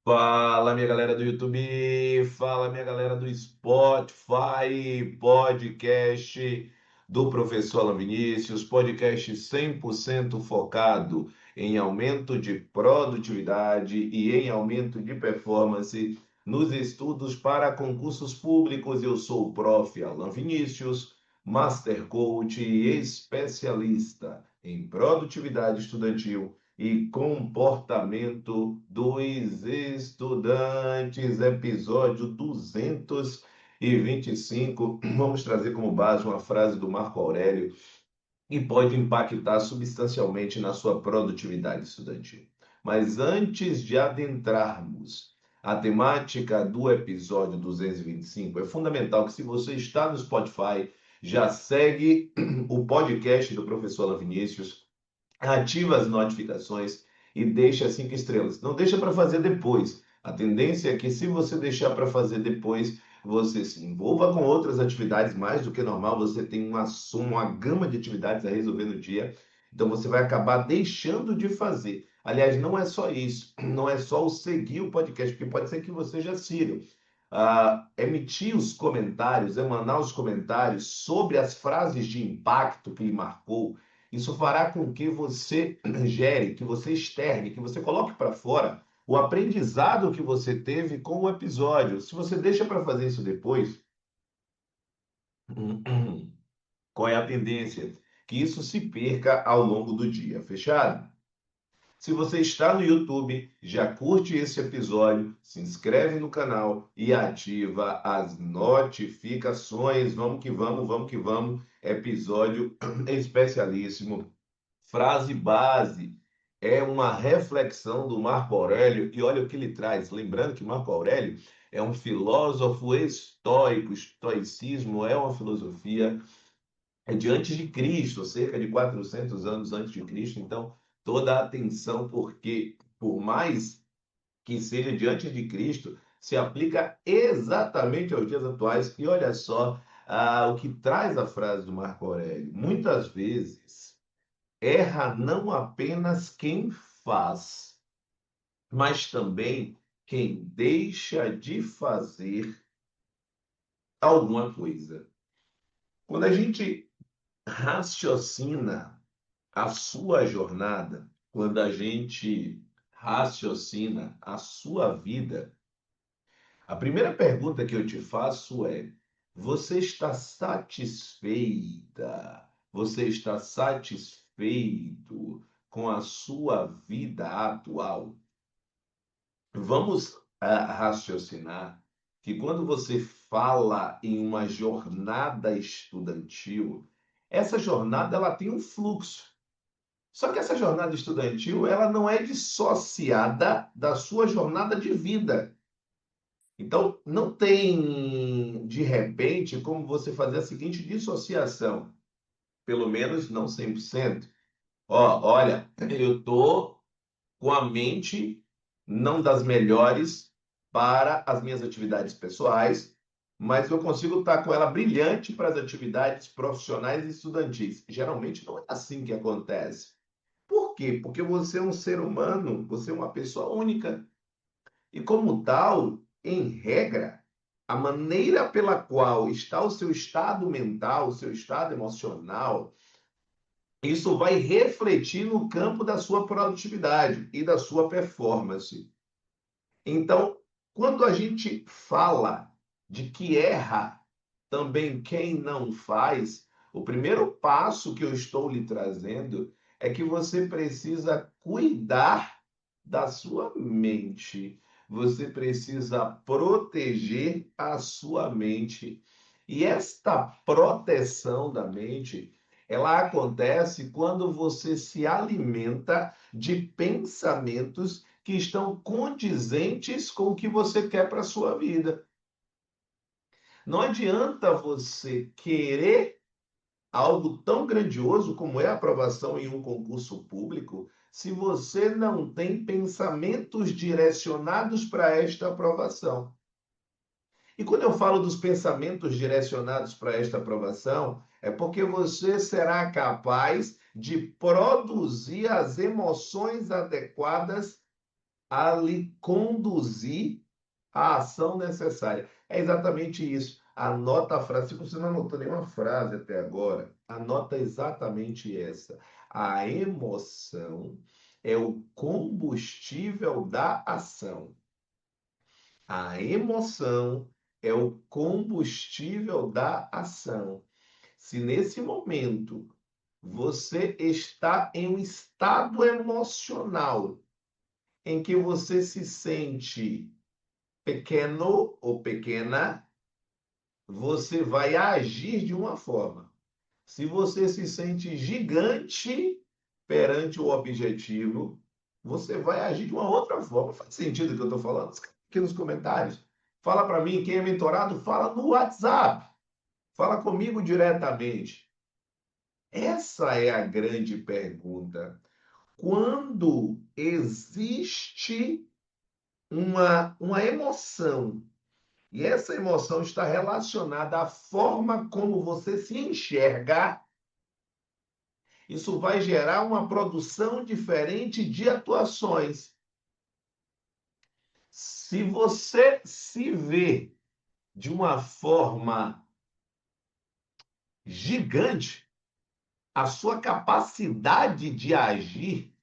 Fala, minha galera do YouTube, fala, minha galera do Spotify, podcast do professor Alan Vinícius, podcast 100% focado em aumento de produtividade e em aumento de performance nos estudos para concursos públicos. Eu sou o prof. Alan Vinícius, Master Coach e especialista em produtividade estudantil e comportamento dos estudantes, episódio 225. Vamos trazer como base uma frase do Marco Aurélio que pode impactar substancialmente na sua produtividade estudantil. Mas antes de adentrarmos a temática do episódio 225, é fundamental que, se você está no Spotify, já segue o podcast do professor Alan Vinícius, ativa as notificações e deixa 5 estrelas. Não deixa para fazer depois. A tendência é que, se você deixar para fazer depois, você se envolva com outras atividades mais do que normal. Você tem uma gama de atividades a resolver no dia. Então você vai acabar deixando de fazer. Aliás, não é só isso. Não é só o seguir o podcast, porque pode ser que você já siga. Emitir os comentários, emanar os comentários sobre as frases de impacto que lhe marcou. Isso fará com que você gere, que você externe, que você coloque para fora o aprendizado que você teve com o episódio. Se você deixa para fazer isso depois, qual é a tendência? Que isso se perca ao longo do dia. Fechado? Se você está no YouTube, já curte esse episódio, se inscreve no canal e ativa as notificações. Vamos que vamos, vamos que vamos. Episódio especialíssimo. Frase base é uma reflexão do Marco Aurélio, e olha o que ele traz. Lembrando que Marco Aurélio é um filósofo estoico. Estoicismo é uma filosofia de antes de Cristo, cerca de 400 anos antes de Cristo. Então, toda a atenção, porque por mais que seja diante de Cristo, se aplica exatamente aos dias atuais. E olha só, o que traz a frase do Marco Aurélio. Muitas vezes erra não apenas quem faz, mas também quem deixa de fazer alguma coisa. Quando a gente raciocina a sua jornada, quando a gente raciocina a sua vida, a primeira pergunta que eu te faço é: você está satisfeita? Você está satisfeito com a sua vida atual? Vamos raciocinar que, quando você fala em uma jornada estudantil, essa jornada ela tem um fluxo. Só que essa jornada estudantil ela não é dissociada da sua jornada de vida. Então, não tem, de repente, como você fazer a seguinte dissociação, pelo menos não 100%. Olha, eu estou com a mente não das melhores para as minhas atividades pessoais, mas eu consigo estar com ela brilhante para as atividades profissionais e estudantis. Geralmente não é assim que acontece. Por quê? Porque você é um ser humano, você é uma pessoa única. E, como tal, em regra, a maneira pela qual está o seu estado mental, o seu estado emocional, isso vai refletir no campo da sua produtividade e da sua performance. Então, quando a gente fala de que erra também quem não faz, o primeiro passo que eu estou lhe trazendo é que você precisa cuidar da sua mente. Você precisa proteger a sua mente. E esta proteção da mente, ela acontece quando você se alimenta de pensamentos que estão condizentes com o que você quer para a sua vida. Não adianta você querer algo tão grandioso como é a aprovação em um concurso público, se você não tem pensamentos direcionados para esta aprovação. E quando eu falo dos pensamentos direcionados para esta aprovação, é porque você será capaz de produzir as emoções adequadas a lhe conduzir à ação necessária. É exatamente isso. Anota a frase. Se você não anotou nenhuma frase até agora, anota exatamente essa. A emoção é o combustível da ação. A emoção é o combustível da ação. Se nesse momento você está em um estado emocional em que você se sente pequeno ou pequena, você vai agir de uma forma. Se você se sente gigante perante o objetivo, você vai agir de uma outra forma. Faz sentido o que eu estou falando? Escreve aqui nos comentários. Fala para mim, quem é mentorado, fala no WhatsApp. Fala comigo diretamente. Essa é a grande pergunta. Quando existe uma emoção, e essa emoção está relacionada à forma como você se enxerga, isso vai gerar uma produção diferente de atuações. Se você se vê de uma forma gigante, a sua capacidade de agir,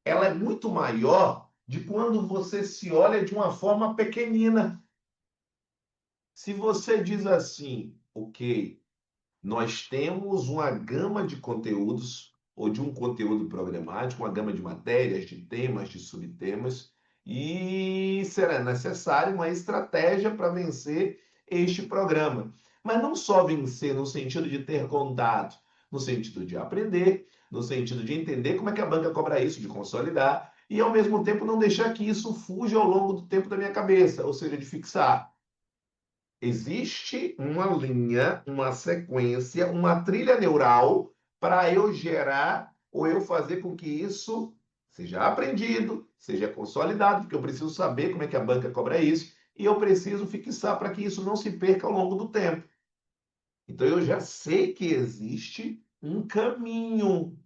ela é muito maior de quando você se olha de uma forma pequenina. Se você diz assim, ok, nós temos uma gama de conteúdos, ou de um conteúdo programático, uma gama de matérias, de temas, de subtemas, e será necessário uma estratégia para vencer este programa. Mas não só vencer no sentido de ter contato, no sentido de aprender, no sentido de entender como é que a banca cobra isso, de consolidar, e ao mesmo tempo não deixar que isso fuja ao longo do tempo da minha cabeça, ou seja, de fixar. Existe uma linha, uma sequência, uma trilha neural para eu gerar ou eu fazer com que isso seja aprendido, seja consolidado, porque eu preciso saber como é que a banca cobra isso e eu preciso fixar para que isso não se perca ao longo do tempo. Então eu já sei que existe um caminho.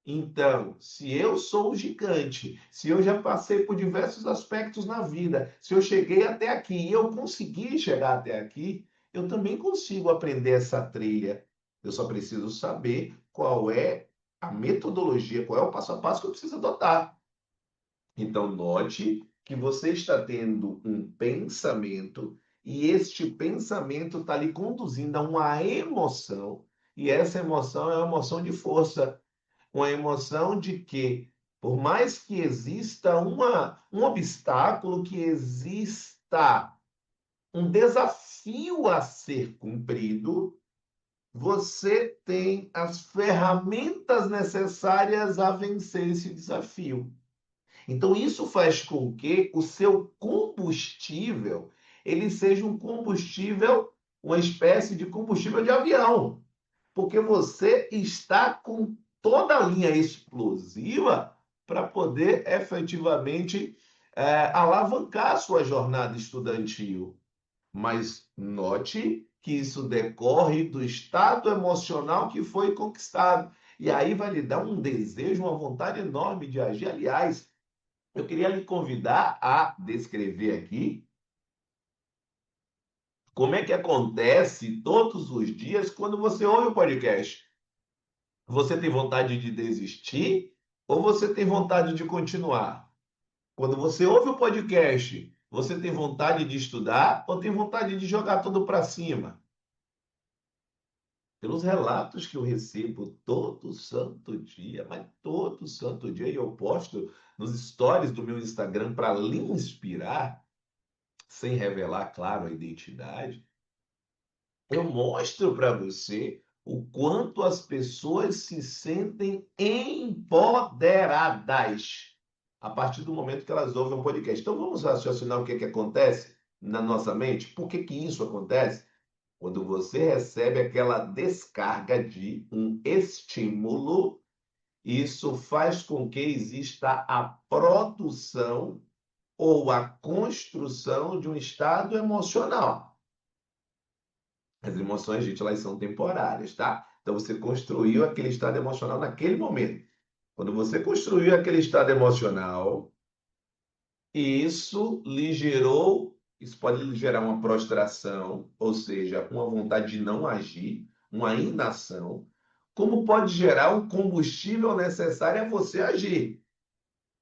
Então, se eu sou o gigante, se eu já passei por diversos aspectos na vida, se eu cheguei até aqui e eu consegui chegar até aqui, eu também consigo aprender essa trilha. Eu só preciso saber qual é a metodologia, qual é o passo a passo que eu preciso adotar. Então, note que você está tendo um pensamento e este pensamento está lhe conduzindo a uma emoção, e essa emoção é uma emoção de força, com a emoção de que, por mais que exista um obstáculo, que exista um desafio a ser cumprido, você tem as ferramentas necessárias a vencer esse desafio. Então, isso faz com que o seu combustível ele seja um combustível, uma espécie de combustível de avião, porque você está com toda a linha explosiva para poder efetivamente alavancar a sua jornada estudantil. Mas note que isso decorre do estado emocional que foi conquistado. E aí vai lhe dar um desejo, uma vontade enorme de agir. Aliás, eu queria lhe convidar a descrever aqui como é que acontece todos os dias quando você ouve o podcast. Você tem vontade de desistir ou você tem vontade de continuar? Quando você ouve o podcast, você tem vontade de estudar ou tem vontade de jogar tudo para cima? Pelos relatos que eu recebo todo santo dia, mas todo santo dia, e eu posto nos stories do meu Instagram para lhe inspirar, sem revelar, claro, a identidade, eu mostro para você o quanto as pessoas se sentem empoderadas a partir do momento que elas ouvem um podcast. Então vamos raciocinar o que acontece na nossa mente? Por que isso acontece? Quando você recebe aquela descarga de um estímulo, isso faz com que exista a produção ou a construção de um estado emocional. As emoções, gente, elas são temporárias, tá? Então você construiu aquele estado emocional naquele momento. Quando você construiu aquele estado emocional, E isso pode lhe gerar uma prostração, ou seja, uma vontade de não agir, uma inação, como pode gerar um combustível necessário a você agir,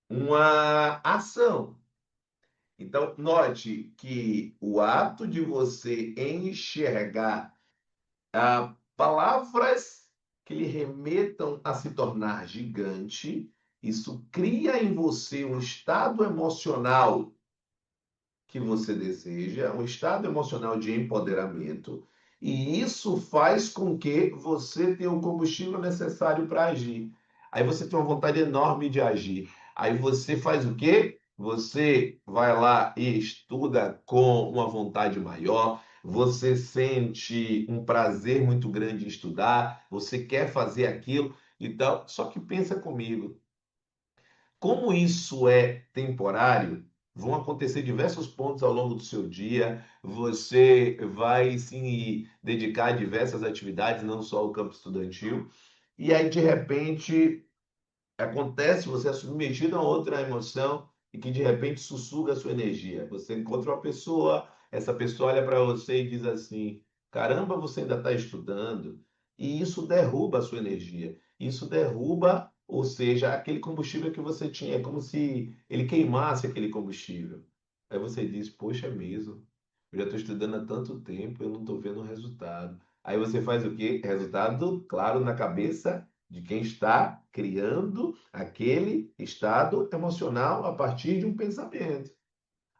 uma ação. Então, note que o ato de você enxergar palavras que lhe remetam a se tornar gigante, isso cria em você um estado emocional que você deseja, um estado emocional de empoderamento, e isso faz com que você tenha o combustível necessário para agir. Aí você tem uma vontade enorme de agir. Aí você faz o quê? Você vai lá e estuda com uma vontade maior, você sente um prazer muito grande em estudar, você quer fazer aquilo e tal. Só que pensa comigo, como isso é temporário, vão acontecer diversos pontos ao longo do seu dia. Você vai se dedicar a diversas atividades, não só o campo estudantil. E aí, de repente, acontece, você é submetido a outra emoção e que de repente sussurra a sua energia. Você encontra uma pessoa, essa pessoa olha para você e diz assim: caramba, você ainda está estudando. E isso derruba a sua energia. Isso derruba, ou seja, aquele combustível que você tinha. É como se ele queimasse aquele combustível. Aí você diz: poxa, é mesmo. Eu já estou estudando há tanto tempo, eu não estou vendo o resultado. Aí você faz o quê? Resultado, claro, na cabeça de quem está criando aquele estado emocional a partir de um pensamento.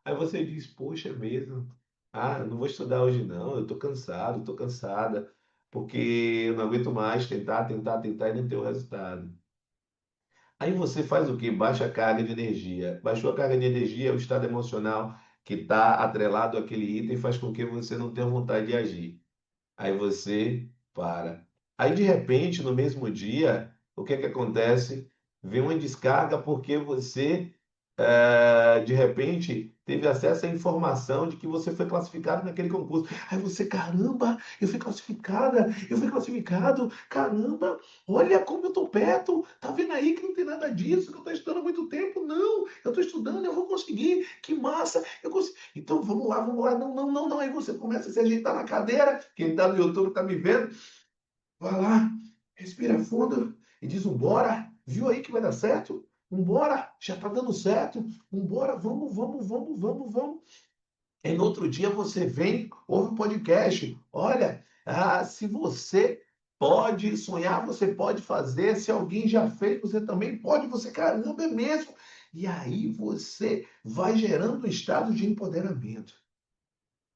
Aí você diz, poxa, é mesmo. Ah, eu não vou estudar hoje não, eu estou cansado, estou cansada, porque eu não aguento mais tentar e não ter o resultado. Aí você faz o quê? Baixa a carga de energia. Baixou a carga de energia, o estado emocional que está atrelado àquele item faz com que você não tenha vontade de agir. Aí você para. Aí, de repente, no mesmo dia, o que é que acontece? Vem uma descarga porque você, de repente, teve acesso à informação de que você foi classificado naquele concurso. Aí você, caramba, eu fui classificado, caramba, olha como eu estou perto, tá vendo aí que não tem nada disso, que eu estou estudando há muito tempo? Não, eu estou estudando, eu vou conseguir, que massa, eu consigo. Então vamos lá, não, não, não, não. Aí você começa a se ajeitar na cadeira, quem está no YouTube está me vendo, vai lá, respira fundo e diz: Vambora, viu aí que vai dar certo? Vambora, já está dando certo, vambora, vamos. E no outro dia você vem, ouve o podcast. Olha, se você pode sonhar, você pode fazer. Se alguém já fez, você também pode. Você, caramba, é mesmo. E aí você vai gerando um estado de empoderamento.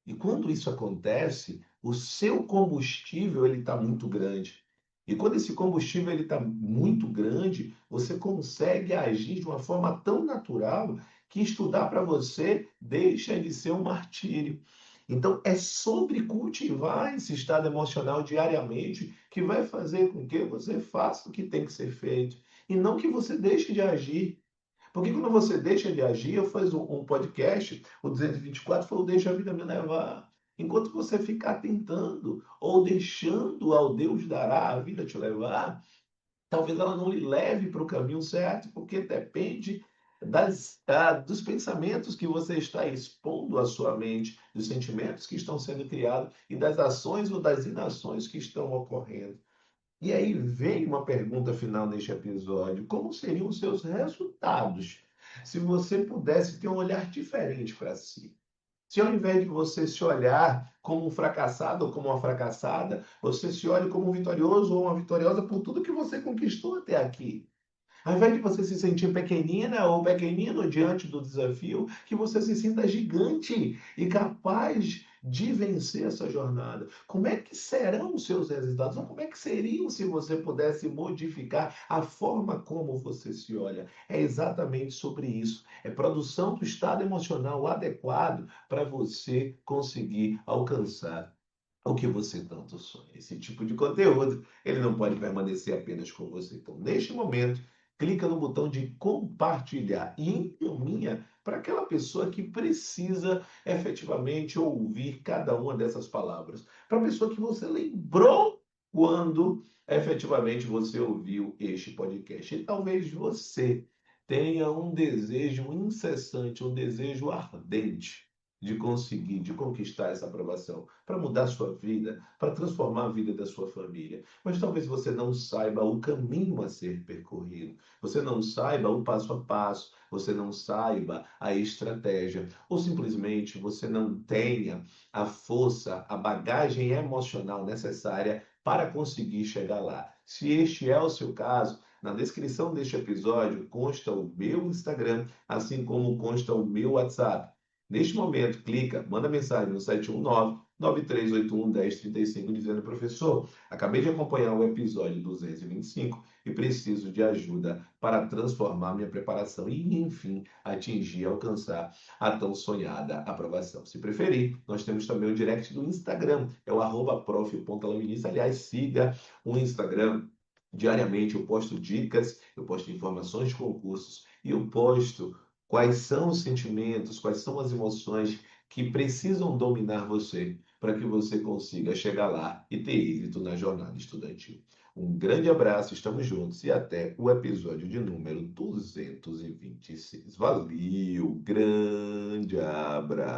E quando isso acontece, o seu combustível ele está muito grande. E quando esse combustível ele está muito grande, você consegue agir de uma forma tão natural que estudar para você deixa de ser um martírio. Então, é sobre cultivar esse estado emocional diariamente que vai fazer com que você faça o que tem que ser feito e não que você deixe de agir. Porque quando você deixa de agir, eu fiz um podcast, o 224 falou, deixa a vida me levar. Enquanto você ficar tentando ou deixando ao Deus dará a vida te levar, talvez ela não lhe leve para o caminho certo, porque depende dos pensamentos que você está expondo à sua mente, dos sentimentos que estão sendo criados e das ações ou das inações que estão ocorrendo. E aí vem uma pergunta final neste episódio: como seriam os seus resultados se você pudesse ter um olhar diferente para si? Se ao invés de você se olhar como um fracassado ou como uma fracassada, você se olhe como um vitorioso ou uma vitoriosa por tudo que você conquistou até aqui. Ao invés de você se sentir pequenina ou pequenino diante do desafio, que você se sinta gigante e capaz de vencer essa jornada. Como é que serão os seus resultados? Ou como é que seriam se você pudesse modificar a forma como você se olha? É exatamente sobre isso. É produção do estado emocional adequado para você conseguir alcançar o que você tanto sonha. Esse tipo de conteúdo, ele não pode permanecer apenas com você. Então, neste momento, clica no botão de compartilhar e encaminha para aquela pessoa que precisa efetivamente ouvir cada uma dessas palavras. Para a pessoa que você lembrou quando efetivamente você ouviu este podcast. E talvez você tenha um desejo incessante, um desejo ardente de conseguir, de conquistar essa aprovação, para mudar a sua vida, para transformar a vida da sua família. Mas talvez você não saiba o caminho a ser percorrido, você não saiba o passo a passo, você não saiba a estratégia, ou simplesmente você não tenha a força, a bagagem emocional necessária para conseguir chegar lá. Se este é o seu caso, na descrição deste episódio consta o meu Instagram, assim como consta o meu WhatsApp. Neste momento, clica, manda mensagem no 719-9381-1035 dizendo: professor, acabei de acompanhar o episódio 225 e preciso de ajuda para transformar minha preparação e, enfim, atingir e alcançar a tão sonhada aprovação. Se preferir, nós temos também o direct do Instagram, é o @prof.laminice. Aliás, siga o Instagram. Diariamente eu posto dicas, eu posto informações de concursos e eu posto quais são os sentimentos, quais são as emoções que precisam dominar você para que você consiga chegar lá e ter êxito na jornada estudantil. Um grande abraço, estamos juntos e até o episódio de número 226. Valeu, grande abraço.